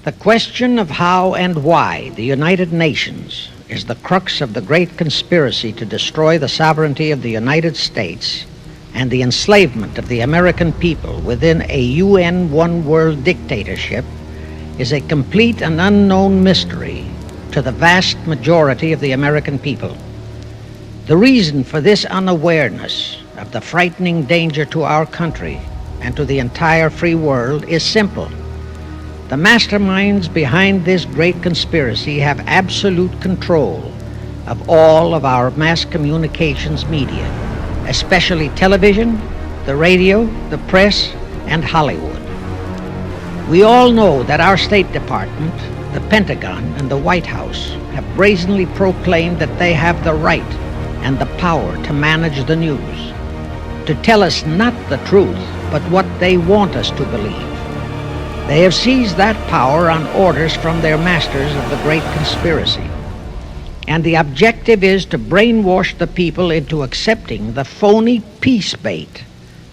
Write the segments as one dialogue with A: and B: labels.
A: The question of how and why the United Nations is the crux of the great conspiracy to destroy the sovereignty of the United States and the enslavement of the American people within a UN one-world dictatorship is a complete and unknown mystery to the vast majority of the American people. The reason for this unawareness of the frightening danger to our country and to the entire free world is simple. The masterminds behind this great conspiracy have absolute control of all of our mass communications media, especially television, the radio, the press, and Hollywood. We all know that our State Department, the Pentagon, and the White House have brazenly proclaimed that they have the right and the power to manage the news, to tell us not the truth, but what they want us to believe. They have seized that power on orders from their masters of the great conspiracy. And the objective is to brainwash the people into accepting the phony peace bait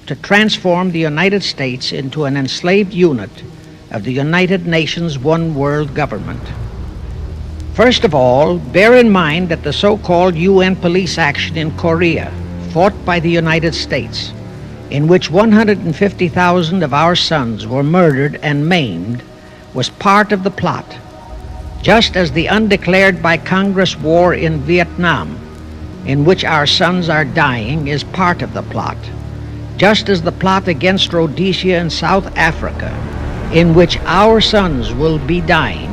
A: to transform the United States into an enslaved unit of the United Nations one world government. First of all, bear in mind that the so-called UN police action in Korea, fought by the United States, in which 150,000 of our sons were murdered and maimed, was part of the plot, just as the undeclared by Congress war in Vietnam, in which our sons are dying, is part of the plot, just as the plot against Rhodesia and South Africa, in which our sons will be dying,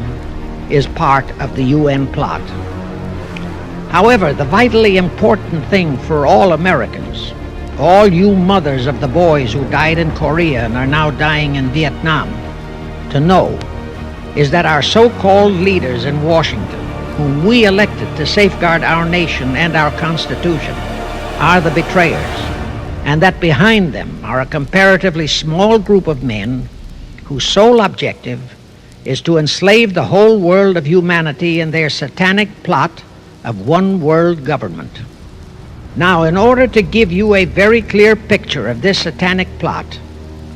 A: is part of the UN plot. However, the vitally important thing for all Americans, all you mothers of the boys who died in Korea and are now dying in Vietnam, to know is that our so-called leaders in Washington, whom we elected to safeguard our nation and our Constitution, are the betrayers, and that behind them are a comparatively small group of men whose sole objective is to enslave the whole world of humanity in their satanic plot of one world government. Now, in order to give you a very clear picture of this satanic plot,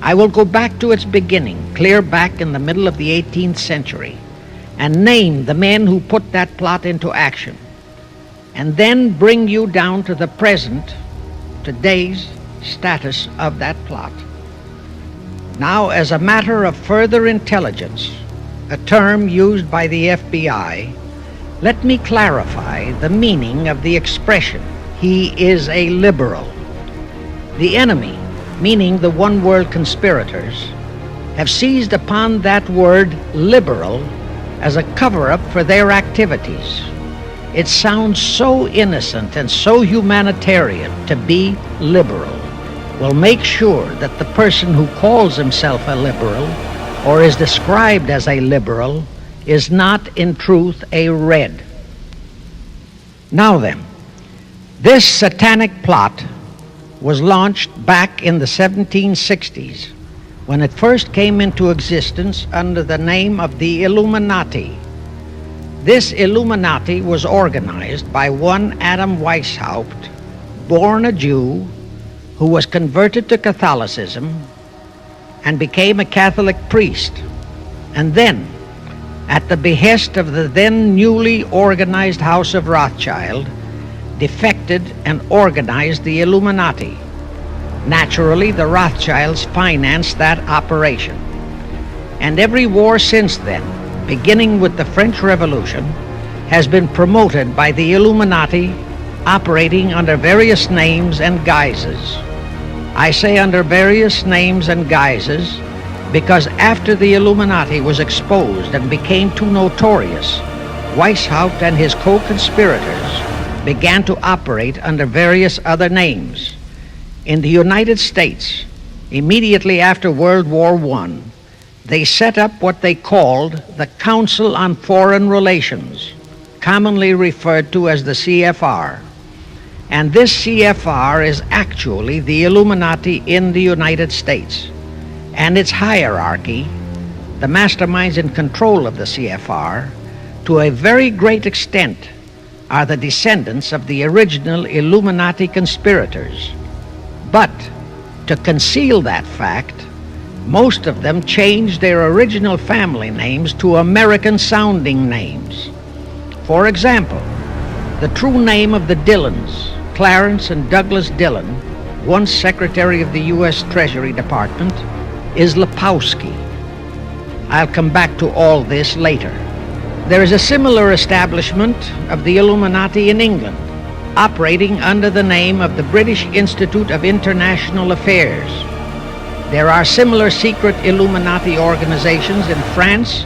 A: I will go back to its beginning, clear back in the middle of the 18th century, and name the men who put that plot into action, and then bring you down to the present, today's status of that plot. Now, as a matter of further intelligence, a term used by the FBI, let me clarify the meaning of the expression, "He is a liberal." The enemy, meaning the one-world conspirators, have seized upon that word liberal as a cover-up for their activities. It sounds so innocent and so humanitarian to be liberal. We'll make sure that the person who calls himself a liberal or is described as a liberal is not in truth a red. Now then, this satanic plot was launched back in the 1760s when it first came into existence under the name of the Illuminati. This Illuminati was organized by one Adam Weishaupt, born a Jew, who was converted to Catholicism and became a Catholic priest, and then, at the behest of the then newly organized House of Rothschild, defected and organized the Illuminati. Naturally, the Rothschilds financed that operation. And every war since then, beginning with the French Revolution, has been promoted by the Illuminati, operating under various names and guises. I say under various names and guises because after the Illuminati was exposed and became too notorious, Weishaupt and his co-conspirators began to operate under various other names. In the United States, immediately after World War I, they set up what they called the Council on Foreign Relations, commonly referred to as the C.F.R. And this C.F.R. is actually the Illuminati in the United States. And its hierarchy, the masterminds in control of the C.F.R., to a very great extent are the descendants of the original Illuminati conspirators. But to conceal that fact, Most of them changed their original family names to American-sounding names. For example, the true name of the Dillons, Clarence and Douglas Dillon, once Secretary of the U.S. Treasury Department, is Lepowski. I'll come back to all this later. There is a similar establishment of the Illuminati in England, operating under the name of the British Institute of International Affairs. There are similar secret Illuminati organizations in France,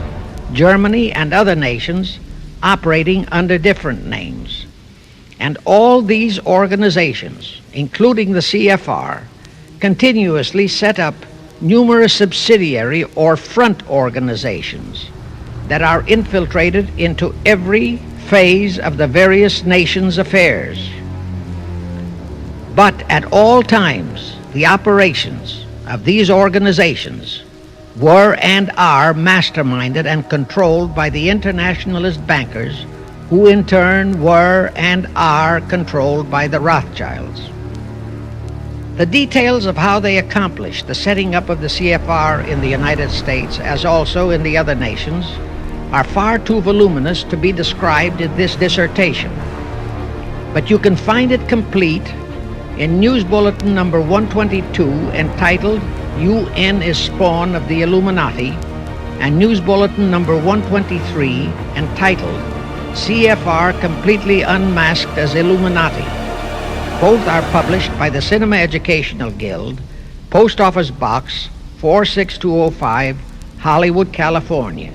A: Germany, and other nations operating under different names. And all these organizations, including the C.F.R., continuously set up numerous subsidiary or front organizations that are infiltrated into every phase of the various nations' affairs. But at all times, the operations of these organizations were and are masterminded and controlled by the internationalist bankers, who in turn were and are controlled by the Rothschilds. The details of how they accomplished the setting up of the C.F.R. in the United States, as also in the other nations, are far too voluminous to be described in this dissertation. But you can find it complete in News Bulletin number 122, entitled UN is Spawn of the Illuminati, and News Bulletin number 123, entitled C.F.R. Completely Unmasked as Illuminati. Both are published by the Cinema Educational Guild, Post Office Box 46205, Hollywood, California.